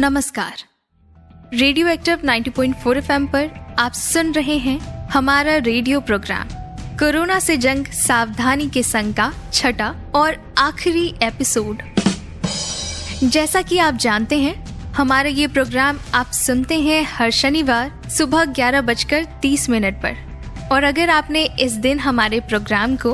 नमस्कार। Radio active 90.4 FM पर आप सुन रहे हैं हमारा रेडियो प्रोग्राम कोरोना से जंग सावधानी के संग का छठा और आखिरी एपिसोड। जैसा कि आप जानते हैं, हमारा ये प्रोग्राम आप सुनते हैं हर शनिवार सुबह 11:30 पर। और अगर आपने इस दिन हमारे प्रोग्राम को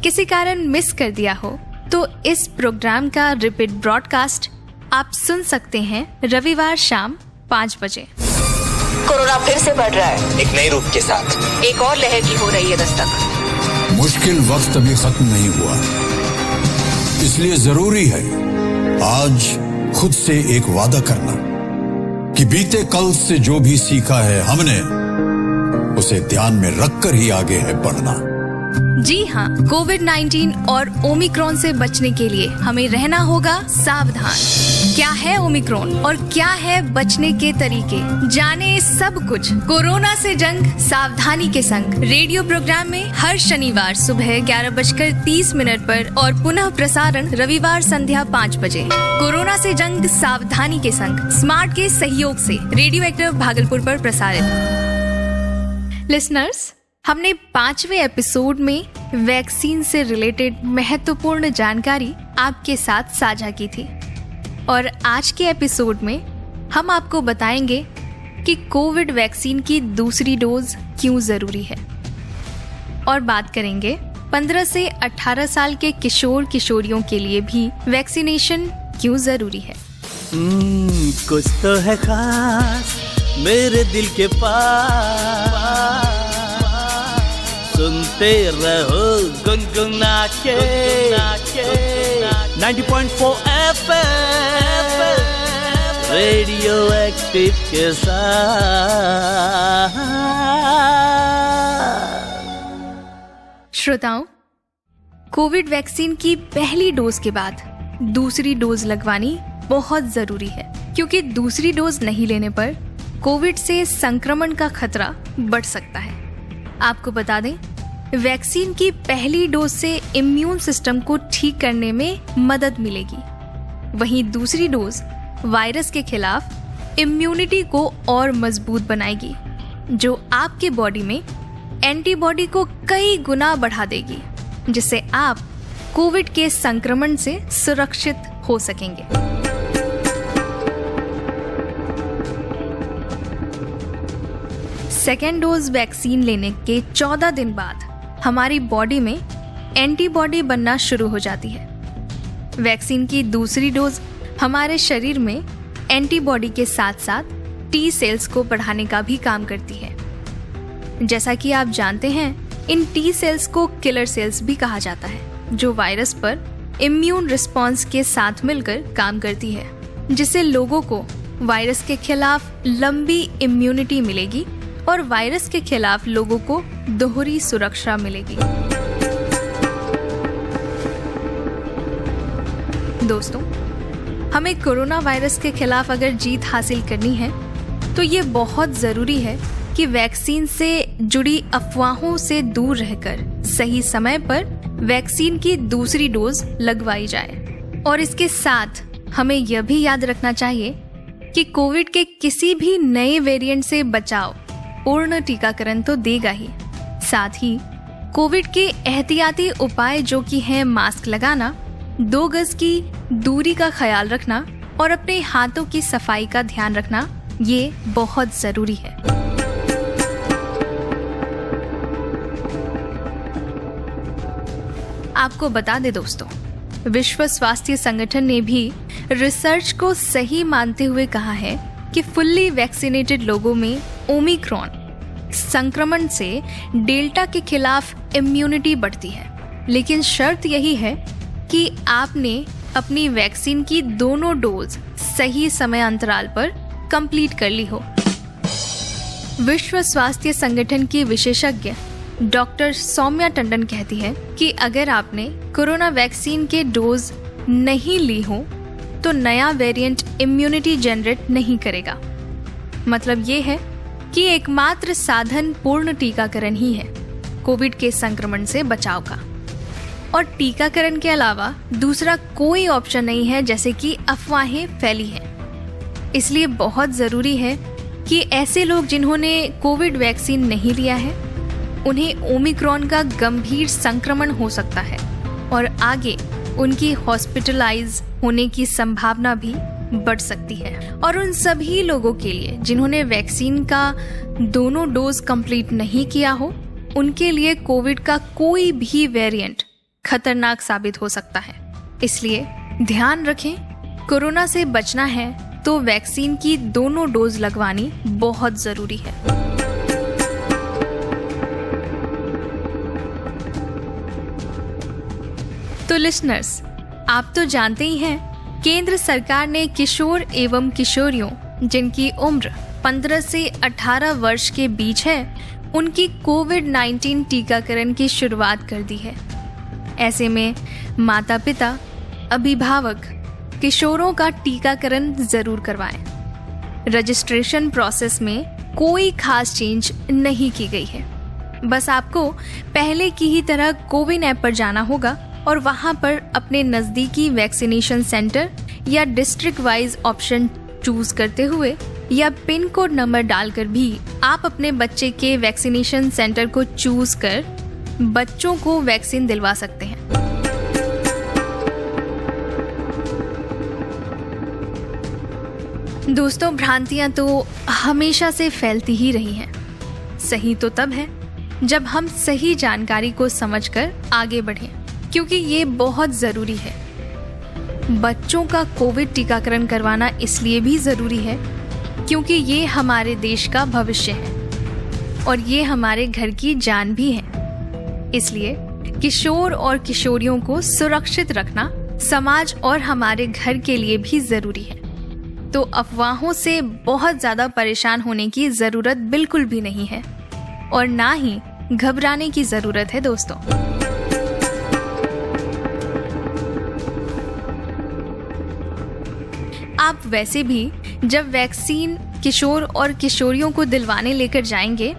किसी कारण मिस कर दिया हो तो इस प्रोग्राम का रिपीट ब्रॉडकास्ट आप सुन सकते हैं रविवार शाम 5 बजे। कोरोना फिर से बढ़ रहा है, एक नए रूप के साथ। एक और लहर की हो रही है दस्तक। मुश्किल वक्त अभी खत्म नहीं हुआ, इसलिए जरूरी है आज खुद से एक वादा करना कि बीते कल से जो भी सीखा है हमने उसे ध्यान में रखकर ही आगे है बढ़ना। जी हाँ, कोविड-19 और ओमिक्रॉन से बचने के लिए हमें रहना होगा सावधान। क्या है ओमिक्रॉन और क्या है बचने के तरीके, जाने सब कुछ कोरोना से जंग सावधानी के संग रेडियो प्रोग्राम में हर शनिवार सुबह 11:30 पर और पुनः प्रसारण रविवार संध्या 5 बजे। कोरोना से जंग सावधानी के संग स्मार्ट के सहयोग से रेडियो एक्टिव भागलपुर पर प्रसारित। लिसनर्स, हमने 5वें एपिसोड में वैक्सीन से रिलेटेड महत्वपूर्ण जानकारी आपके साथ साझा की थी और आज के एपिसोड में हम आपको बताएंगे कि कोविड वैक्सीन की दूसरी डोज क्यों जरूरी है और बात करेंगे 15 से 18 साल के किशोर किशोरियों के लिए भी वैक्सीनेशन क्यों जरूरी है। कुछ तो है खास मेरे दिल के पास, सुनते रहो गुनगुना के 90.4 FM रेडियो एक्टिव के साथ। श्रोताओं, कोविड वैक्सीन की पहली डोज के बाद दूसरी डोज लगवानी बहुत जरूरी है, क्योंकि दूसरी डोज नहीं लेने पर कोविड से संक्रमण का खतरा बढ़ सकता है। आपको बता दें, वैक्सीन की पहली डोज से इम्यून सिस्टम को ठीक करने में मदद मिलेगी, वहीं दूसरी डोज वायरस के खिलाफ इम्यूनिटी को और मजबूत बनाएगी, जो आपके बॉडी में एंटीबॉडी को कई गुना बढ़ा देगी, जिससे आप कोविड के संक्रमण से सुरक्षित हो सकेंगे। सेकेंड डोज वैक्सीन लेने के 14 दिन बाद हमारी बॉडी में एंटीबॉडी बनना शुरू हो जाती है। वैक्सीन की दूसरी डोज हमारे शरीर में एंटीबॉडी के साथ साथ टी सेल्स को बढ़ाने का भी काम करती है। जैसा कि आप जानते हैं, इन टी सेल्स को किलर सेल्स भी कहा जाता है, जो वायरस पर इम्यून रिस्पॉन्स के साथ मिलकर काम करती है, जिससे लोगों को वायरस के खिलाफ लंबी इम्यूनिटी मिलेगी और वायरस के खिलाफ लोगों को दोहरी सुरक्षा मिलेगी। दोस्तों, हमें कोरोना वायरस के खिलाफ अगर जीत हासिल करनी है तो ये बहुत जरूरी है कि वैक्सीन से जुड़ी अफवाहों से दूर रहकर सही समय पर वैक्सीन की दूसरी डोज लगवाई जाए। और इसके साथ हमें यह भी याद रखना चाहिए कि कोविड के किसी भी नए वेरिएंट से बचाव पूर्ण टीकाकरण तो देगा ही, साथ ही कोविड के एहतियाती उपाय जो कि हैं मास्क लगाना, 2 गज की दूरी का ख्याल रखना और अपने हाथों की सफाई का ध्यान रखना, ये बहुत जरूरी है। आपको बता दें दोस्तों, विश्व स्वास्थ्य संगठन ने भी रिसर्च को सही मानते हुए कहा है कि फुल्ली वैक्सीनेटेड लोगों में ओमिक्रॉन संक्रमण से डेल्टा के खिलाफ इम्यूनिटी बढ़ती है, लेकिन शर्त यही है कि आपने अपनी वैक्सीन की दोनों डोज सही समय अंतराल पर कंप्लीट कर ली हो। विश्व स्वास्थ्य संगठन की विशेषज्ञ डॉक्टर सौम्या टंडन कहती है कि अगर आपने कोरोना वैक्सीन के डोज नहीं ली हो तो नया वेरिएंट इम्यूनिटी जनरेट नहीं करेगा। मतलब ये है कि एकमात्र साधन पूर्ण टीकाकरण ही है कोविड के संक्रमण से बचाव का, और टीकाकरण के अलावा दूसरा कोई ऑप्शन नहीं है, जैसे कि अफवाहें फैली हैं। इसलिए बहुत ज़रूरी है कि ऐसे लोग जिन्होंने कोविड वैक्सीन नहीं लिया है, उन्हें ओमिक्रॉन का गंभीर संक्रमण हो सकता है और आगे उनकी हॉस्पिटलाइज होने की संभावना भी बढ़ सकती है। और उन सभी लोगों के लिए जिन्होंने वैक्सीन का दोनों डोज कंप्लीट नहीं किया हो, उनके लिए कोविड का कोई भी वेरिएंट खतरनाक साबित हो सकता है। इसलिए ध्यान रखें, कोरोना से बचना है तो वैक्सीन की दोनों डोज लगवानी बहुत जरूरी है। तो लिसनर्स, आप तो जानते ही हैं, केंद्र सरकार ने किशोर एवं किशोरियों जिनकी उम्र 15 से 18 वर्ष के बीच है, उनकी कोविड-19 टीकाकरण की शुरुआत कर दी है। ऐसे में माता पिता, अभिभावक किशोरों का टीकाकरण जरूर करवाएं। रजिस्ट्रेशन प्रोसेस में कोई खास चेंज नहीं की गई है। बस आपको पहले की ही तरह कोविन ऐप पर जाना होगा और वहां पर अपने नजदीकी वैक्सीनेशन सेंटर या डिस्ट्रिक्ट वाइज ऑप्शन चूज करते हुए या पिन कोड नंबर डालकर भी आप अपने बच्चे के वैक्सीनेशन सेंटर को चूज कर बच्चों को वैक्सीन दिलवा सकते हैं। दोस्तों, भ्रांतियां तो हमेशा से फैलती ही रही हैं। सही तो तब है जब हम सही जानकारी को समझकर आगे बढ़ें, क्योंकि ये बहुत जरूरी है। बच्चों का कोविड टीकाकरण करवाना इसलिए भी जरूरी है क्योंकि ये हमारे देश का भविष्य है और ये हमारे घर की जान भी है। इसलिए किशोर और किशोरियों को सुरक्षित रखना समाज और हमारे घर के लिए भी जरूरी है। तो अफवाहों से बहुत ज्यादा परेशान होने की जरूरत बिल्कुल भी नहीं है और ना ही घबराने की जरूरत है। दोस्तों, आप वैसे भी जब वैक्सीन किशोर और किशोरियों को दिलवाने लेकर जाएंगे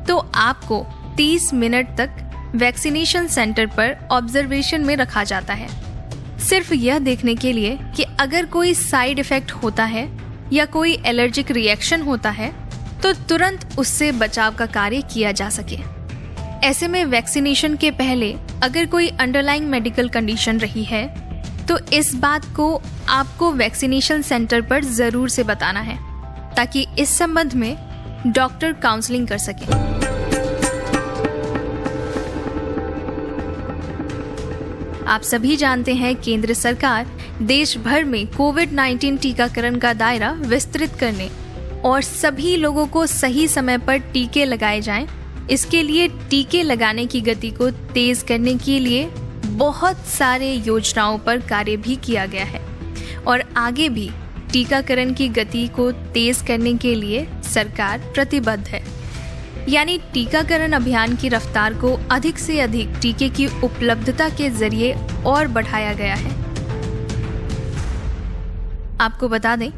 तो आपको 30 मिनट तक वैक्सीनेशन सेंटर पर ऑब्जर्वेशन में रखा जाता है, सिर्फ यह देखने के लिए कि अगर कोई साइड इफेक्ट होता है या कोई एलर्जिक रिएक्शन होता है तो तुरंत उससे बचाव का कार्य किया जा सके। ऐसे में वैक्सीनेशन के पहले अगर कोई अंडरलाइंग मेडिकल कंडीशन रही है तो इस बात को आपको वैक्सीनेशन सेंटर पर जरूर से बताना है ताकि इस संबंध में डॉक्टर काउंसलिंग कर सके। आप सभी जानते हैं, केंद्र सरकार देश भर में कोविड-19 टीकाकरण का दायरा विस्तृत करने और सभी लोगों को सही समय पर टीके लगाए जाएं, इसके लिए टीके लगाने की गति को तेज करने के लिए बहुत सारे योजनाओं पर कार्य भी किया गया है और आगे भी टीकाकरण की गति को तेज करने के लिए सरकार प्रतिबद्ध है। यानी टीकाकरण अभियान की रफ्तार को अधिक से अधिक टीके की उपलब्धता के जरिए और बढ़ाया गया है। आपको बता दें,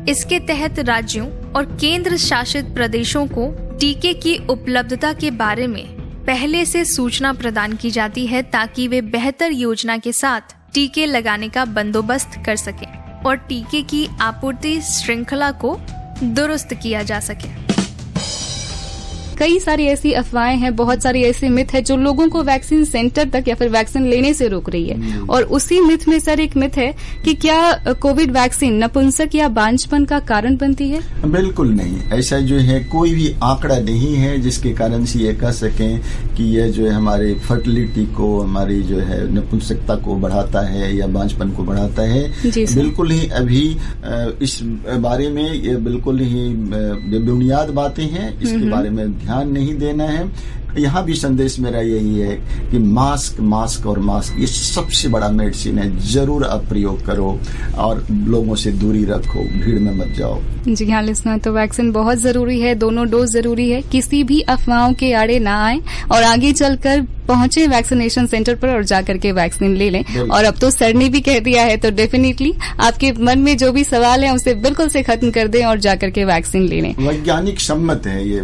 इसके तहत राज्यों और केंद्र शासित प्रदेशों को टीके की उपलब्धता के बारे में पहले से सूचना प्रदान की जाती है ताकि वे बेहतर योजना के साथ टीके लगाने का बंदोबस्त कर सकें और टीके की आपूर्ति श्रृंखला को दुरुस्त किया जा सके। कई सारी ऐसी अफवाहें हैं, बहुत सारी ऐसी मिथ है जो लोगों को वैक्सीन सेंटर तक या फिर वैक्सीन लेने से रोक रही है। और उसी मिथ में सर एक मिथ है कि क्या कोविड वैक्सीन नपुंसक या बांझपन का कारण बनती है? बिल्कुल नहीं, ऐसा जो है कोई भी आंकड़ा नहीं है जिसके कारण से ये कह सकें कि ये जो है हमारे फर्टिलिटी को, हमारी जो है नपुंसकता को बढ़ाता है या बांझपन को बढ़ाता है। बिल्कुल ही अभी इस बारे में ये बिल्कुल ही बुनियाद बातें हैं, इसके बारे में ध्यान नहीं देना है। यहाँ भी संदेश मेरा यही है कि मास्क और मास्क ये सबसे बड़ा मेडिसिन है। जरूर आप प्रयोग करो और लोगों से दूरी रखो, भीड़ में मत जाओ। जी हाँ लिसनर, तो वैक्सीन बहुत जरूरी है, दोनों डोज जरूरी है। किसी भी अफवाहों के आड़े ना आए और आगे चलकर पहुंचे वैक्सीनेशन सेंटर पर और जाकर के वैक्सीन ले लें। और अब तो सर ने भी कह दिया है तो डेफिनेटली आपके मन में जो भी सवाल है उसे बिल्कुल से खत्म कर दें और जाकर के वैक्सीन ले लें। वैज्ञानिक सम्मत है ये,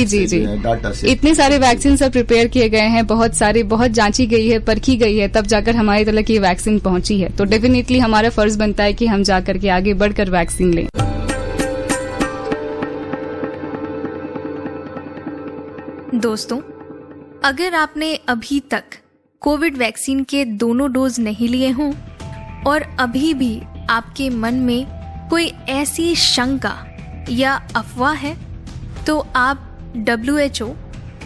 जी डाटा से। इतने सारे वैक्सीन सब प्रिपेयर किए गए हैं, बहुत सारी, बहुत जांची गई है, परखी गई है, तब जाकर हमारी तक ये वैक्सीन पहुंची है। तो डेफिनेटली हमारा फर्ज बनता है कि हम जाकर के आगे बढ़कर वैक्सीन लें। दोस्तों, अगर आपने अभी तक कोविड वैक्सीन के दोनों डोज नहीं लिए हों और अभी भी आपके मन में कोई ऐसी शंका या अफवाह है, तो आप WHO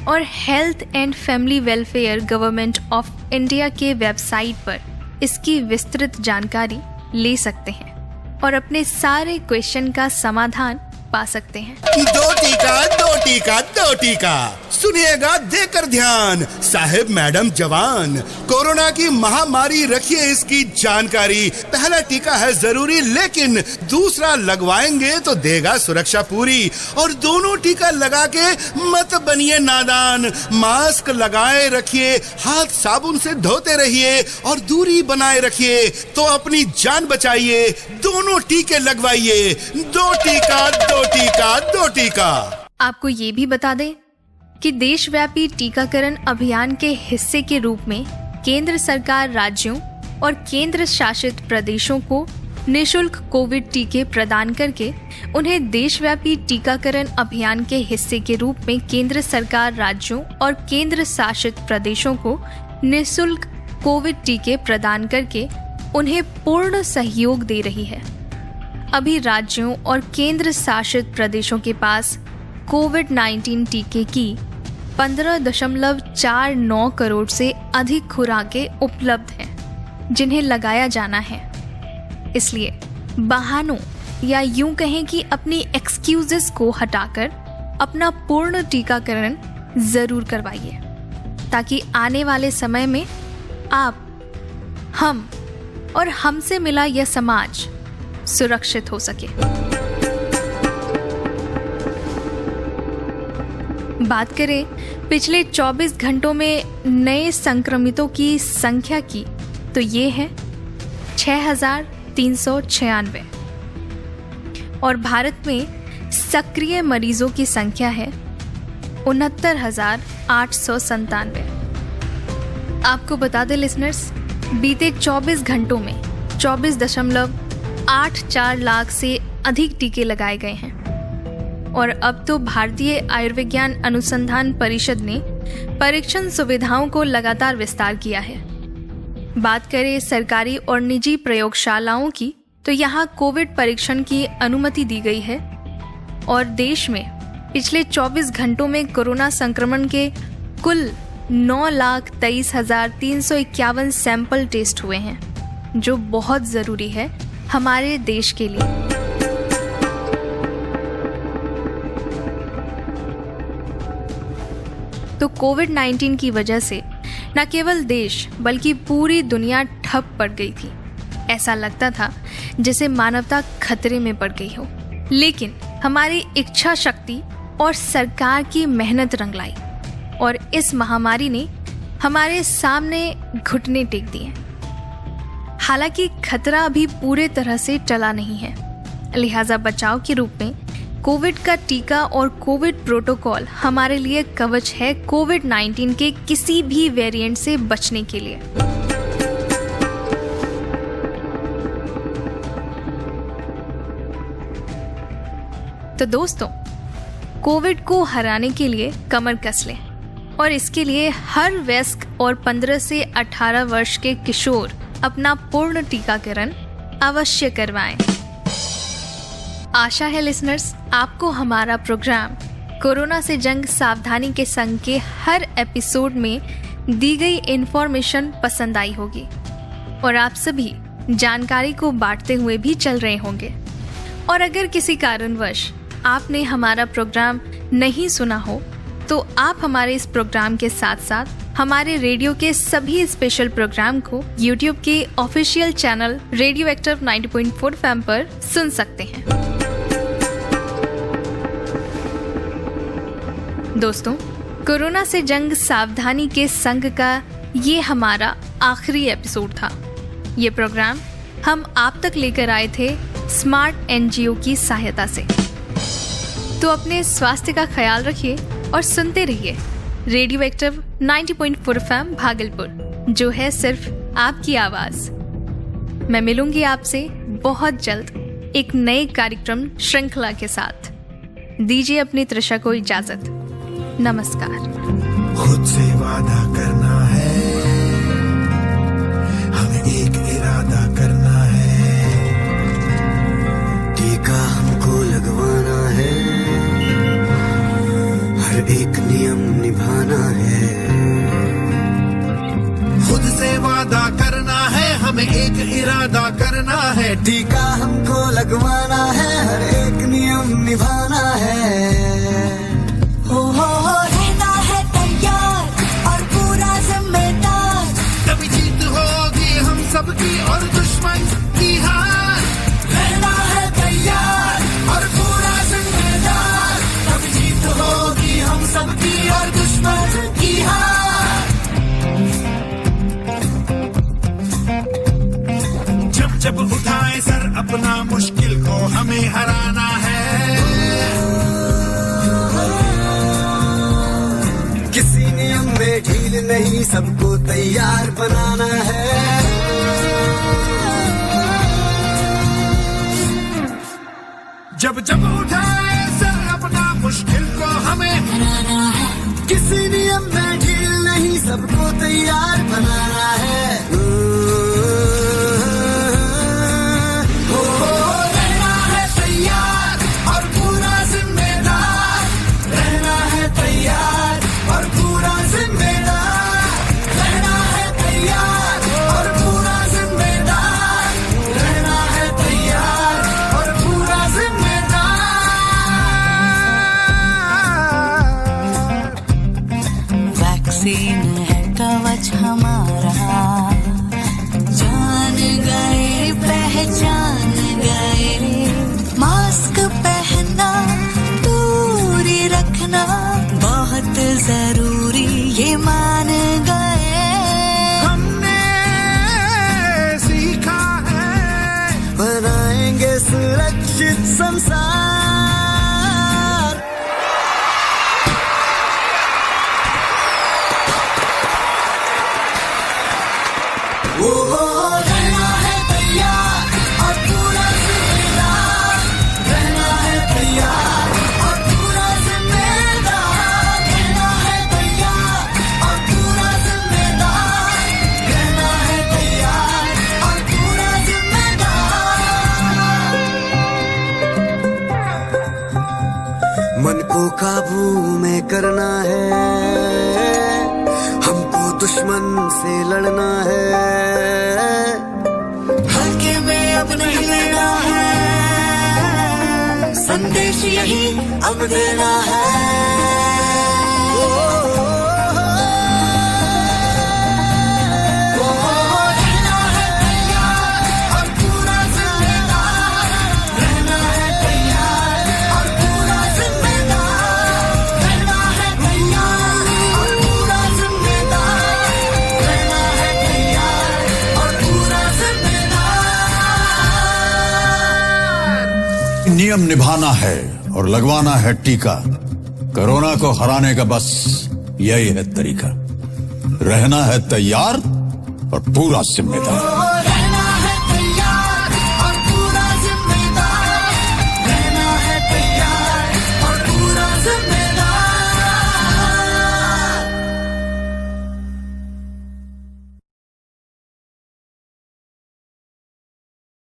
और health and family welfare government of India के वेबसाइट पर इसकी विस्तृत जानकारी ले सकते हैं और अपने सारे क्वेश्चन का समाधान पा सकते हैं। दो टीका सुनिएगा देकर ध्यान, साहिब मैडम जवान, कोरोना की महामारी रखिए इसकी जानकारी। पहला टीका है जरूरी, लेकिन दूसरा लगवाएंगे तो देगा सुरक्षा पूरी। और दोनों टीका लगा के मत बनिए नादान, मास्क लगाए रखिए, हाथ साबुन से धोते रहिए और दूरी बनाए रखिए, तो अपनी जान बचाइए। दोनों टीके लगवाइए, दो टीका। आपको ये भी बता दें कि देशव्यापी टीकाकरण अभियान के हिस्से के रूप में केंद्र सरकार राज्यों और केंद्र शासित प्रदेशों को निःशुल्क कोविड टीके प्रदान करके उन्हें देशव्यापी टीकाकरण अभियान के हिस्से के रूप में केंद्र सरकार राज्यों और केंद्र शासित प्रदेशों को निःशुल्क कोविड टीके प्रदान करके उन्हें पूर्ण सहयोग दे रही है। अभी राज्यों और केंद्र शासित प्रदेशों के पास कोविड-19 टीके की 15.49 करोड़ से अधिक खुराकें उपलब्ध हैं, जिन्हें लगाया जाना है। इसलिए बहानों या यूं कहें कि अपनी एक्सक्यूजेस को हटाकर अपना पूर्ण टीकाकरण जरूर करवाइए, ताकि आने वाले समय में आप, हम और हमसे मिला यह समाज सुरक्षित हो सके। बात करें पिछले 24 घंटों में नए संक्रमितों की संख्या की, तो ये है 6,396 और भारत में सक्रिय मरीजों की संख्या है 69,897। आपको बता दें लिसनर्स, बीते 24 घंटों में 24.84 लाख से अधिक टीके लगाए गए हैं और अब तो भारतीय आयुर्विज्ञान अनुसंधान परिषद ने परीक्षण सुविधाओं को लगातार विस्तार किया है। बात करें सरकारी और निजी प्रयोगशालाओं की, तो यहाँ कोविड परीक्षण की अनुमति दी गई है और देश में पिछले 24 घंटों में कोरोना संक्रमण के कुल 9,23,351 सैंपल टेस्ट हुए हैं, जो बहुत जरूरी है हमारे देश के लिए। तो कोविड-19 की वजह से न केवल देश बल्कि पूरी दुनिया ठप पड़ गई थी। ऐसा लगता था जैसे मानवता खतरे में पड़ गई हो, लेकिन हमारी इच्छा शक्ति और सरकार की मेहनत रंग लाई और इस महामारी ने हमारे सामने घुटने टेक दिए। हालांकि खतरा अभी पूरे तरह से टला नहीं है, लिहाजा बचाव के रूप में कोविड का टीका और कोविड प्रोटोकॉल हमारे लिए कवच है कोविड-19 के किसी भी वेरिएंट से बचने के लिए। तो दोस्तों, कोविड को हराने के लिए कमर कस लें और इसके लिए हर वयस्क और 15 से 18 वर्ष के किशोर अपना पूर्ण टीकाकरण अवश्य करवाएं। आशा है लिसनर्स, आपको हमारा प्रोग्राम कोरोना से जंग सावधानी के संग के हर एपिसोड में दी गई इंफॉर्मेशन पसंद आई होगी और आप सभी जानकारी को बांटते हुए भी चल रहे होंगे। और अगर किसी कारणवश आपने हमारा प्रोग्राम नहीं सुना हो, तो आप हमारे इस प्रोग्राम के साथ साथ हमारे रेडियो के सभी स्पेशल प्रोग्राम को YouTube के official channel radio active 90.4 FM पर सुन सकते हैं। दोस्तों, कोरोना से जंग सावधानी के संग का ये हमारा आखिरी एपिसोड था। ये प्रोग्राम हम आप तक लेकर आए थे स्मार्ट NGO की सहायता से। तो अपने स्वास्थ्य का ख्याल रखिए और सुनते रहिए रेडियो एक्टिव 90.4 FM भागलपुर, जो है सिर्फ आपकी आवाज। मैं मिलूंगी आपसे बहुत जल्द एक नए कार्यक्रम श्रृंखला के साथ। दीजिए अपनी तृषा को इजाजत। नमस्कार। खुद से वादा करना है, हमें एक इरादा करना है, टीका हमको लगवाना है, हर एक नियम निभाना है। खुद से वादा करना है, हमें एक इरादा करना है, टीका हमको लगवाना है, हर एक नियम निभाना है। हो रहना है तैयार और पूरा जिम्मेदार, तभी जीत होगी हम सबकी और दुश्मन की हार। रहना है तैयार और पूरा जिम्मेदार, तभी जीत होगी हम सबकी और दुश्मन की हार। जब जब उठाए सर अपना मुश्किल को हमें हराना है, किसी नियम में ढील नहीं, सबको तैयार बनाना है। जब जब उठाए सर अपना मुश्किल को हमें हराना है, किसी नियम में ढील नहीं, सबको तैयार बनाना है। रहना है तैयार और पूरा जिम्मेदार, रहना है तैयार और पूरा जिम्मेदार, रहना है तैयार और पूरा जिम्मेदार, रहना है तैयार और पूरा जिम्मेदार। वैक्सीन है कवच हमारा, जान गए पहचान गए, मास्क पहनना दूरी रखना बहुत जरूरी ये मान गए। हमने सीखा है, बनाएंगे सुरक्षित संसार। रहना है तैयार और पूरा जिम्मेदार, रहना है तैयार और पूरा जिम्मेदार, रहना है तैयार और पूरा जिम्मेदार, रहना है तैयार और पूरा जिम्मेदार। मन को काबू में करना है, हमको दुश्मन से लड़ना है, हल्के में अब नहीं लेना है, संदेश यही अब देना है। रहना है तैयार और पूरा जिम्मेदार, रहना है तैयार और पूरा जिम्मेदार, रहना है तैयार और पूरा जिम्मेदार, रहना है तैयार और पूरा जिम्मेदार। नियम निभाना है और लगवाना है टीका, कोरोना को हराने का बस यही है तरीका। रहना है तैयार और पूरा जिम्मेदार।